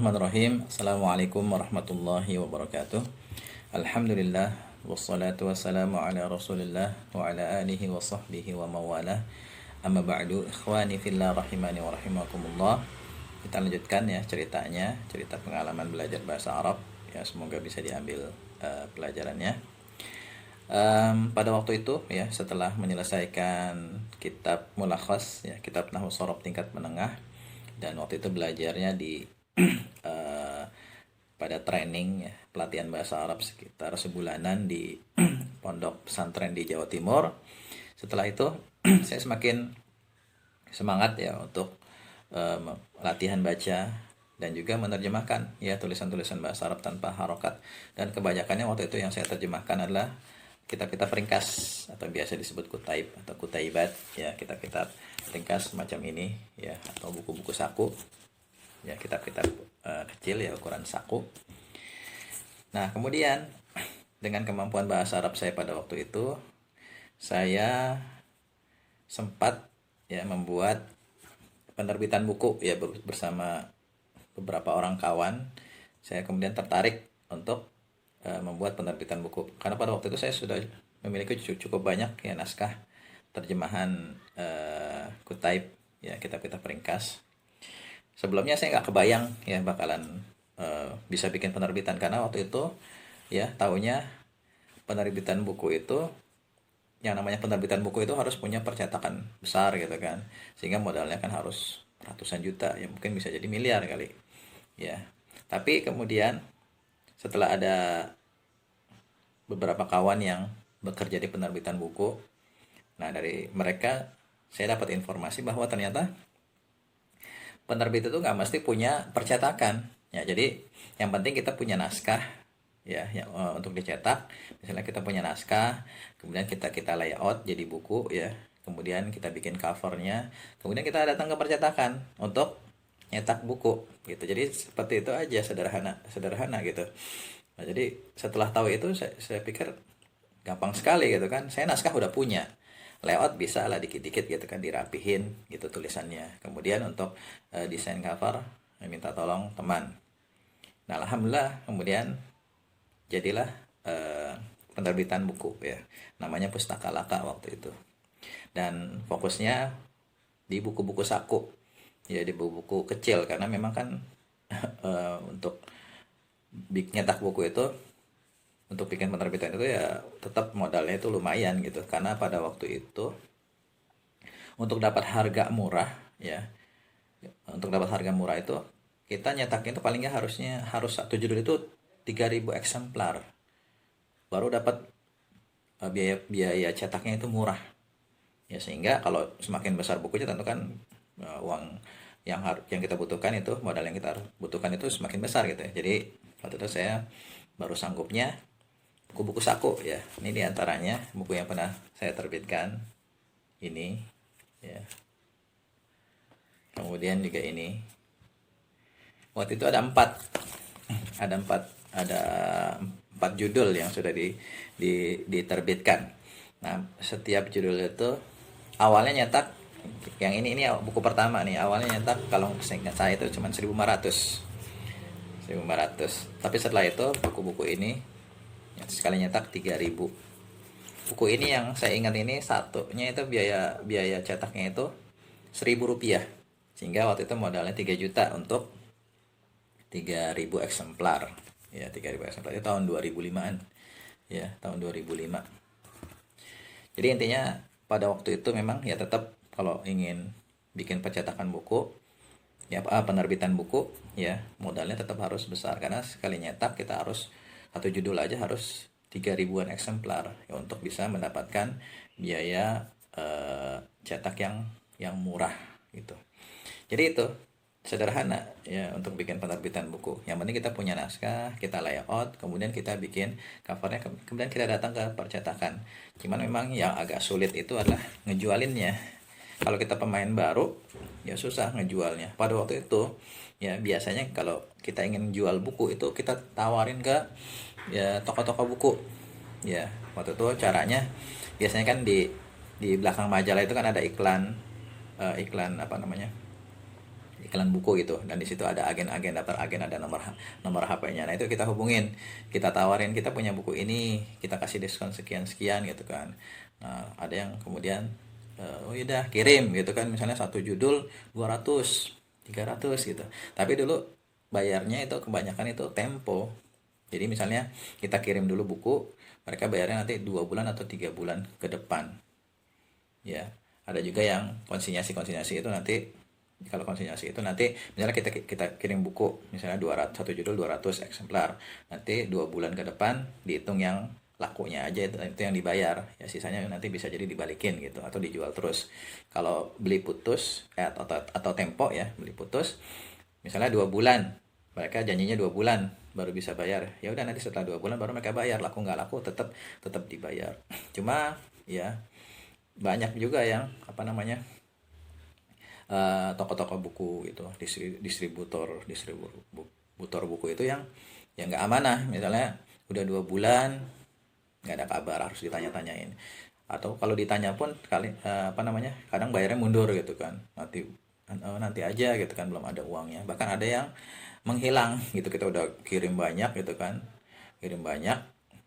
Bismillahirrahmanirrahim. Assalamualaikum warahmatullahi wabarakatuh. Alhamdulillah wassalatu wassalamu ala Rasulillah wa ala alihi wa sahbihi wa mawalah. Amma ba'du, ikhwani fillah rahimani wa rahimakumullah. Kita lanjutkan ya ceritanya, cerita pengalaman belajar bahasa Arab. Ya, semoga bisa diambil pelajarannya. Pada waktu itu ya, setelah menyelesaikan kitab Mulakhas ya, kitab Nahwu Shorof tingkat menengah, dan waktu itu belajarnya di pada training ya, pelatihan bahasa Arab sekitar sebulanan di pondok pesantren di Jawa Timur. Setelah itu saya semakin semangat ya untuk latihan baca dan juga menerjemahkan ya tulisan-tulisan bahasa Arab tanpa harokat. Dan kebanyakannya waktu itu yang saya terjemahkan adalah kitab-kitab ringkas atau biasa disebut kutaib atau kutaibat ya, kitab-kitab ringkas semacam ini ya, atau buku-buku saku ya, kitab-kitab kecil ya, ukuran saku. Nah, kemudian dengan kemampuan bahasa Arab saya pada waktu itu, saya sempat ya membuat penerbitan buku ya bersama beberapa orang kawan. Saya kemudian tertarik untuk membuat penerbitan buku, karena pada waktu itu saya sudah memiliki cukup banyak ya naskah terjemahan kutaib ya, kitab-kitab ringkas. Sebelumnya saya nggak kebayang ya bakalan bisa bikin penerbitan, karena waktu itu ya taunya penerbitan buku itu, yang namanya penerbitan buku itu harus punya percetakan besar gitu kan, sehingga modalnya kan harus ratusan juta ya, mungkin bisa jadi miliar kali ya. Tapi kemudian setelah ada beberapa kawan yang bekerja di penerbitan buku, nah dari mereka saya dapat informasi bahwa ternyata penerbit itu nggak mesti punya percetakan ya. Jadi yang penting kita punya naskah ya, untuk dicetak. Misalnya kita punya naskah, kemudian kita layout jadi buku ya, kemudian kita bikin covernya, kemudian kita datang ke percetakan untuk nyetak buku gitu. Jadi seperti itu aja, sederhana gitu. Nah, jadi setelah tahu itu saya pikir gampang sekali gitu kan. Saya naskah udah punya, layout bisa lah dikit-dikit gitu kan, dirapihin gitu tulisannya. Kemudian untuk desain cover minta tolong teman. Nah, alhamdulillah kemudian jadilah penerbitan buku ya, namanya Pustaka Laka waktu itu. Dan fokusnya di buku-buku saku ya, di buku-buku kecil, karena memang kan untuk nyetak buku itu, untuk bikin penerbitan itu ya tetap modalnya itu lumayan gitu. Karena pada waktu itu untuk dapat harga murah ya, untuk dapat harga murah itu kita nyetaknya itu paling nggak harus satu judul itu 3.000 eksemplar baru dapat biaya cetaknya itu murah ya. Sehingga kalau semakin besar bukunya tentu kan uang yang kita butuhkan, itu modal yang kita butuhkan itu semakin besar gitu ya. Jadi waktu itu saya baru sanggupnya buku-buku saku ya. Ini diantaranya buku yang pernah saya terbitkan ini ya. Kemudian juga ini, waktu itu ada empat judul yang sudah diterbitkan. Nah, setiap judul itu awalnya nyetak, yang ini buku pertama nih, awalnya nyetak kalau seingat saya itu cuma 1.500. Tapi setelah itu buku-buku ini sekali nyetak 3.000. Buku ini yang saya ingat ini satunya itu biaya cetaknya itu Rp1.000, sehingga waktu itu modalnya 3 juta untuk 3.000 eksemplar ya. 3.000 eksemplar itu tahun 2005-an ya, tahun 2005. Jadi intinya pada waktu itu memang ya tetap kalau ingin bikin percetakan buku ya, penerbitan buku ya, modalnya tetap harus besar, karena sekali nyetak kita harus satu judul aja harus 3.000-an eksemplar ya, untuk bisa mendapatkan biaya cetak yang murah gitu. Jadi itu sederhana ya untuk bikin penerbitan buku. Yang penting kita punya naskah, kita layout, kemudian kita bikin covernya, kemudian kita datang ke percetakan. Cuman memang yang agak sulit itu adalah ngejualinnya. Kalau kita pemain baru ya susah ngejualnya. Pada waktu itu ya biasanya kalau kita ingin jual buku itu kita tawarin ke ya toko-toko buku ya. Waktu itu caranya biasanya kan di belakang majalah itu kan ada iklan apa namanya, iklan buku gitu, dan di situ ada agen-agen, daftar agen, ada nomor HP-nya. Nah itu kita hubungin, kita tawarin kita punya buku ini, kita kasih diskon sekian sekian gitu kan. Nah ada yang kemudian oh udah kirim gitu kan, misalnya satu judul 200 300 gitu. Tapi dulu bayarnya itu kebanyakan itu tempo. Jadi misalnya kita kirim dulu buku, mereka bayarnya nanti 2 bulan atau 3 bulan ke depan. Ya, ada juga yang konsinyasi itu nanti, kalau konsinyasi itu nanti misalnya kita kirim buku misalnya 200, satu judul 200 eksemplar, nanti 2 bulan ke depan dihitung yang lakunya aja, itu yang dibayar, ya sisanya nanti bisa jadi dibalikin gitu atau dijual terus. Kalau beli putus atau tempo ya, beli putus misalnya 2 bulan, mereka janjinya 2 bulan baru bisa bayar, ya udah nanti setelah 2 bulan baru mereka bayar, laku nggak laku tetap tetap dibayar. Cuma ya banyak juga yang apa namanya, toko-toko buku itu, distributor buku itu yang nggak amanah, misalnya udah 2 bulan nggak ada kabar, harus ditanya-tanyain, atau kalau ditanya pun apa namanya, kadang bayarnya mundur gitu kan, nanti aja gitu kan, belum ada uangnya, bahkan ada yang menghilang gitu, kita udah kirim banyak gitu kan, kirim banyak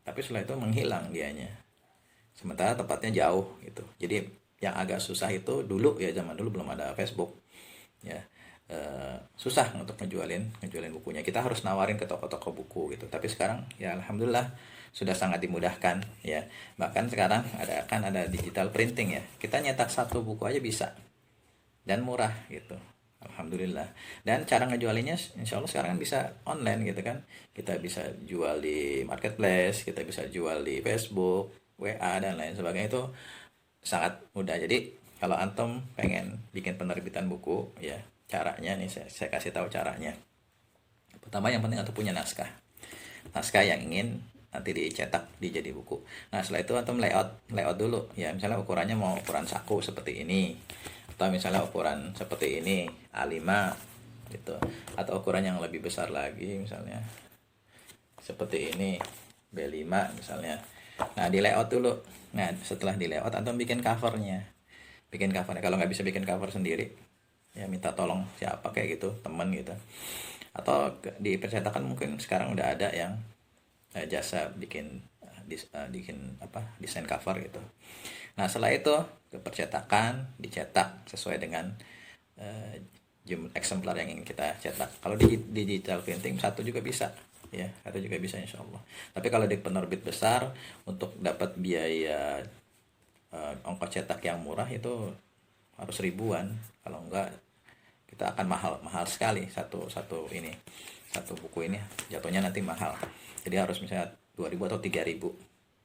tapi setelah itu menghilang dianya, sementara tempatnya jauh gitu. Jadi yang agak susah itu dulu ya, zaman dulu belum ada Facebook ya, susah untuk ngejualin bukunya, kita harus nawarin ke toko-toko buku gitu. Tapi sekarang ya alhamdulillah sudah sangat dimudahkan ya, bahkan sekarang ada digital printing ya, kita nyetak satu buku aja bisa dan murah gitu, alhamdulillah. Dan cara ngejualinnya insya Allah sekarang kan bisa online gitu kan, kita bisa jual di marketplace, kita bisa jual di Facebook, WA dan lain sebagainya, itu sangat mudah. Jadi kalau antum pengen bikin penerbitan buku ya, caranya nih saya kasih tahu caranya. Pertama yang penting antum punya naskah yang ingin nanti dicetak jadi buku. Nah setelah itu antum layout dulu ya, misalnya ukurannya mau ukuran saku seperti ini, atau misalnya ukuran seperti ini A5 gitu, atau ukuran yang lebih besar lagi misalnya seperti ini B5 misalnya. Nah di layout dulu. Nah setelah di layout antum bikin covernya. Kalau nggak bisa bikin cover sendiri ya minta tolong siapa kayak gitu, temen gitu, atau di percetakan mungkin sekarang udah ada yang jasa bikin desain cover gitu. Nah setelah itu ke percetakan, dicetak sesuai dengan jumlah eksemplar yang ingin kita cetak. Kalau di digital printing satu juga bisa ya, satu juga bisa insya Allah. Tapi kalau di penerbit besar, untuk dapat biaya ongkos cetak yang murah itu harus ribuan, kalau enggak kita akan mahal sekali, satu buku ini jatuhnya nanti mahal. Jadi harus misalnya 2.000 atau 3.000.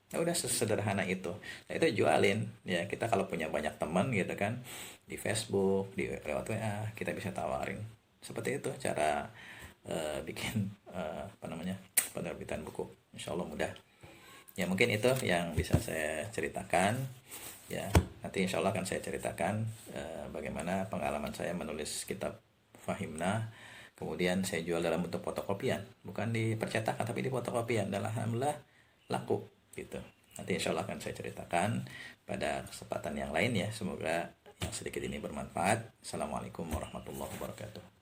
Nah, udah sesederhana itu. Nah, itu jualin ya, kita kalau punya banyak teman gitu kan, di Facebook, lewat WA, kita bisa tawarin. Seperti itu cara bikin penerbitan buku. Insya Allah mudah. Ya mungkin itu yang bisa saya ceritakan. Ya nanti insya Allah akan saya ceritakan bagaimana pengalaman saya menulis kitab Fahimna. Kemudian saya jual dalam bentuk fotokopian, bukan di percetakan tapi di fotokopian, dan alhamdulillah laku gitu. Nanti insya Allah akan saya ceritakan pada kesempatan yang lain ya. Semoga yang sedikit ini bermanfaat. Assalamualaikum warahmatullahi wabarakatuh.